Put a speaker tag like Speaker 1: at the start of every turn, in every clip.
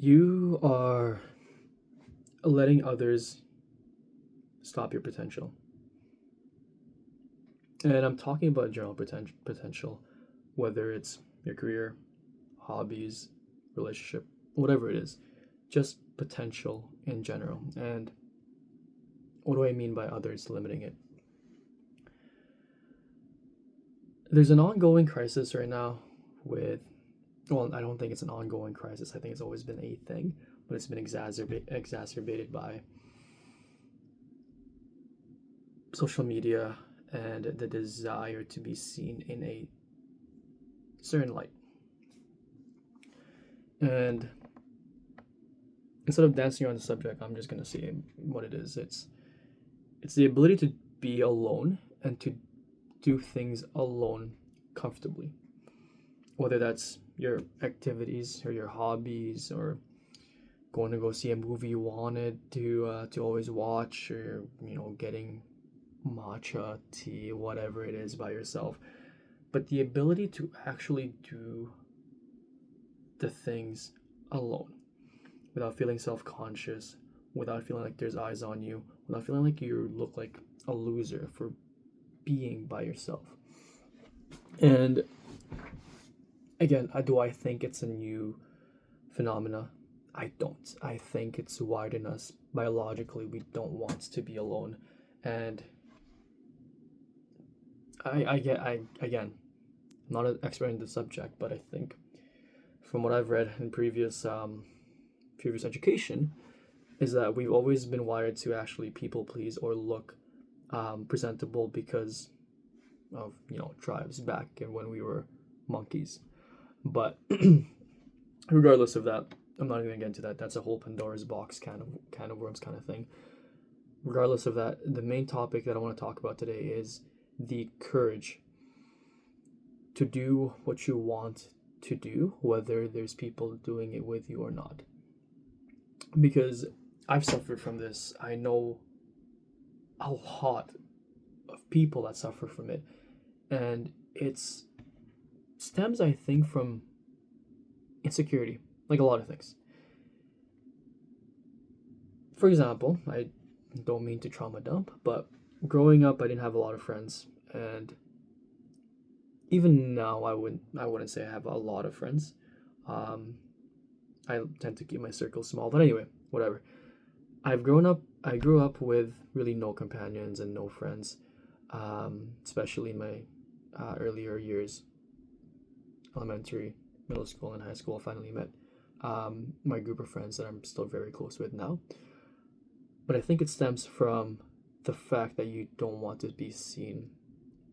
Speaker 1: You are letting others stop your potential. And I'm talking about general potential, whether it's your career, hobbies, relationship, whatever it is, just potential in general. And what do I mean by others limiting it? There's an ongoing crisis right now with, well, I don't think it's an ongoing crisis. I think it's always been a thing, but it's been exacerbated by social media and the desire to be seen in a certain light. And instead of dancing around the subject, I'm just gonna say what it is. It's the ability to be alone and to do things alone comfortably. Whether that's your activities or your hobbies or going to go see a movie you wanted to always watch, or getting matcha tea, whatever it is, by yourself. But the ability to actually do the things alone without feeling self-conscious, without feeling like there's eyes on you, without feeling like you look like a loser for being by yourself. And again, do I think it's a new phenomena? I don't. I think it's wired in us biologically. We don't want to be alone. And I again, I'm not an expert in the subject, but I think from what I've read in previous education, is that we've always been wired to actually people please or look presentable because of tribes back and when we were monkeys. But regardless of that, I'm not even gonna get into that. That's a whole Pandora's box kind of worms kind of thing. Regardless of that, the main topic that I want to talk about today is the courage to do what you want to do, whether there's people doing it with you or not. Because I've suffered from this. I know a lot of people that suffer from it. And it's stems, I think, from insecurity, like a lot of things. For example, I don't mean to trauma dump, but growing up I didn't have a lot of friends, and even now I wouldn't say I have a lot of friends. Um, I tend to keep my circle small, but anyway, whatever. I grew up with really no companions and no friends, especially in my earlier years, elementary, middle school, and high school. I finally met my group of friends that I'm still very close with now. But I think it stems from the fact that you don't want to be seen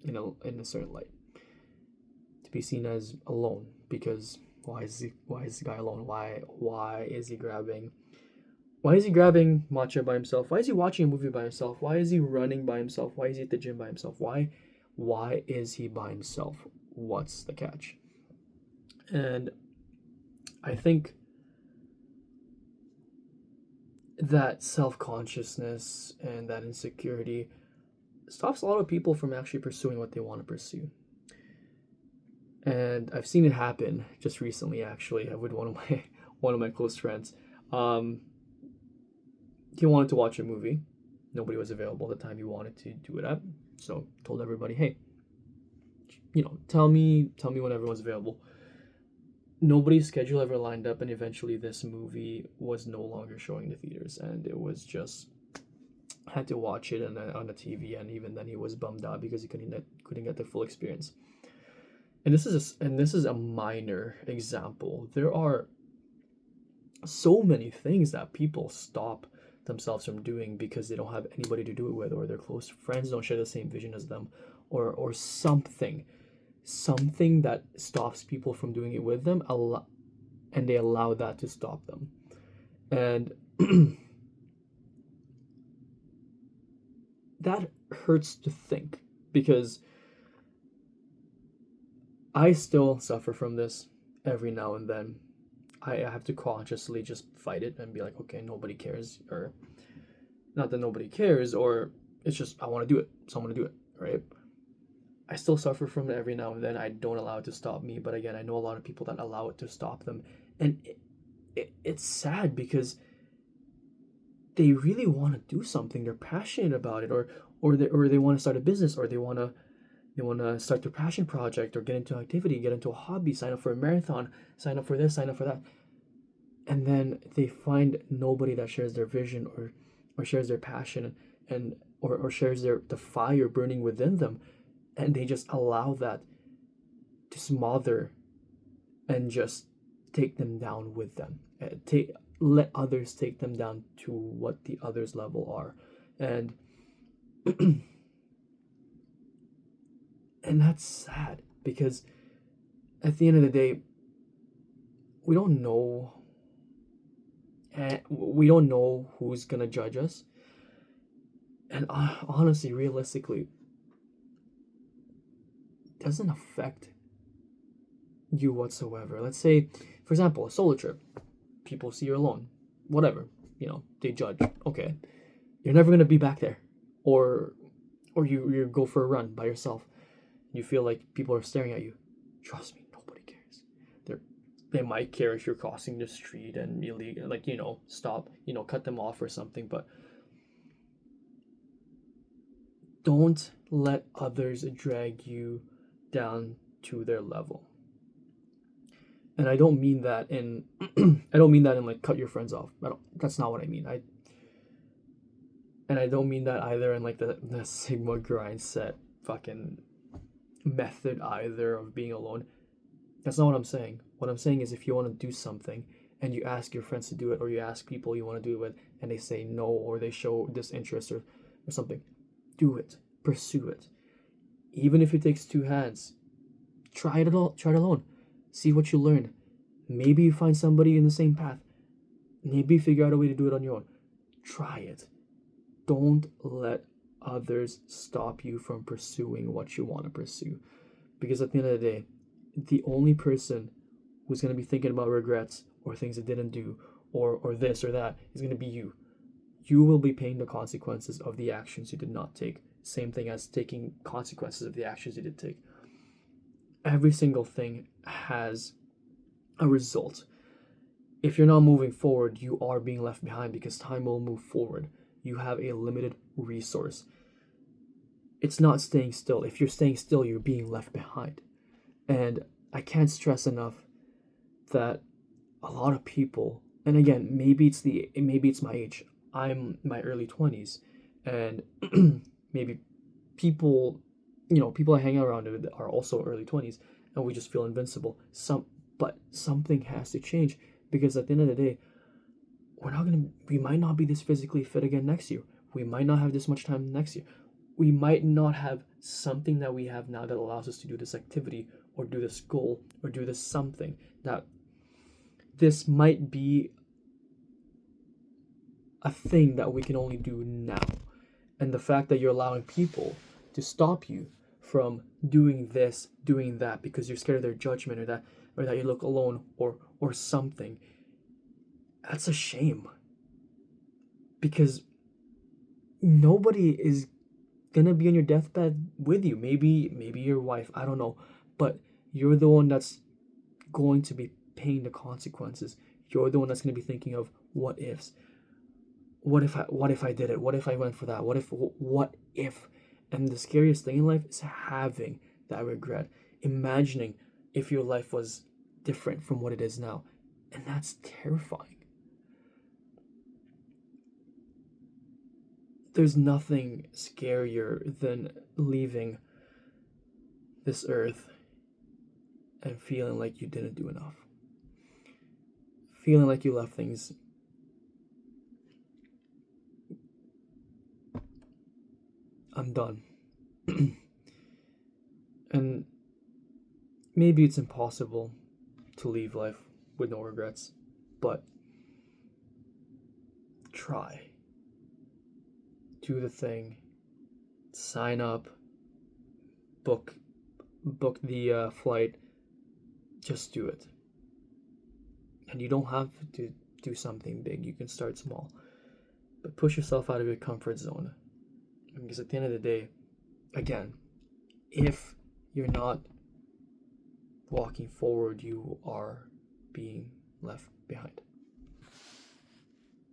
Speaker 1: in a certain light, to be seen as alone. Because why is the guy alone? Why is he grabbing matcha by himself? Why is he watching a movie by himself? Why is he running by himself? Why is he at the gym by himself? Why is he by himself? What's the catch? And I think that self-consciousness and that insecurity stops a lot of people from actually pursuing what they want to pursue. And I've seen it happen just recently, actually, with one of my close friends. Um, he wanted to watch a movie. Nobody was available at the time he wanted to do it at. So told everybody, hey, tell me when everyone's available. Nobody's schedule ever lined up, and eventually this movie was no longer showing in the theaters, and it was just had to watch it on a TV, and even then he was bummed out because he couldn't get the full experience. And this is a minor example. There are so many things that people stop themselves from doing because they don't have anybody to do it with, or their close friends don't share the same vision as them, or something that stops people from doing it with them, and they allow that to stop them. And that hurts to think, because I still suffer from this every now and then. I have to consciously just fight it and be like, okay, nobody cares, or not that nobody cares, or it's just I want to do it, so I'm gonna do it, right? I still suffer from it every now and then. I don't allow it to stop me, but again, I know a lot of people that allow it to stop them, and it's sad because they really want to do something. They're passionate about it, or they want to start a business, or they want to start their passion project, or get into an activity, get into a hobby, sign up for a marathon, sign up for this, sign up for that, and then they find nobody that shares their vision, or shares their passion, and or shares the fire burning within them, and they just allow that to smother and just take them down with them. Let others take them down to what the others level are, and and that's sad because at the end of the day, we don't know, and we don't know who's gonna judge us. And honestly, realistically, it doesn't affect you whatsoever. Let's say, for example, a solo trip. People see you're alone. Whatever. They judge. Okay. You're never gonna be back there. Or you go for a run by yourself. You feel like people are staring at you. Trust me, nobody cares. They might care if you're crossing the street and illegal, like, stop, cut them off or something, but don't let others drag you down to their level. And I don't mean that in I don't mean that in like cut your friends off. That's not what I mean. I don't mean that either in like the Sigma grind set fucking method either of being alone. That's not what I'm saying. What I'm saying is, if you want to do something and you ask your friends to do it, or you ask people you want to do it with and they say no, or they show disinterest, or something, do it. Pursue it. Even if it takes two hands, try it alone. See what you learn. Maybe you find somebody in the same path. Maybe you figure out a way to do it on your own. Try it. Don't let others stop you from pursuing what you want to pursue. Because at the end of the day, the only person who's going to be thinking about regrets or things they didn't do, or this or that, is going to be you. You will be paying the consequences of the actions you did not take. Same thing as taking consequences of the actions you did take. Every single thing has a result. If you're not moving forward, you are being left behind, because time will move forward. You have a limited resource. It's not staying still. If you're staying still, you're being left behind. And I can't stress enough that a lot of people, and again, maybe it's my age. I'm my early 20s, and maybe people I hang around with are also early 20s, and we just feel invincible. But something has to change, because at the end of the day, we might not be this physically fit again next year. We might not have this much time next year. We might not have something that we have now that allows us to do this activity, or do this goal, or do this something. That this might be a thing that we can only do now. And the fact that you're allowing people to stop you from doing this, doing that, because you're scared of their judgment, or that you look alone, or something, that's a shame. Because nobody is gonna be on your deathbed with you. Maybe your wife, I don't know, but you're the one that's going to be paying the consequences. You're the one that's going to be thinking of what ifs. What if I did it? What if I went for that? What if? And the scariest thing in life is having that regret. Imagining if your life was different from what it is now. And that's terrifying. There's nothing scarier than leaving this earth and feeling like you didn't do enough. Feeling like you left things undone. And maybe it's impossible to leave life with no regrets, but try. Do the thing. Sign up. Book the flight. Just do it. And you don't have to do something big. You can start small. But push yourself out of your comfort zone. Because at the end of the day, again, if you're not walking forward, you are being left behind.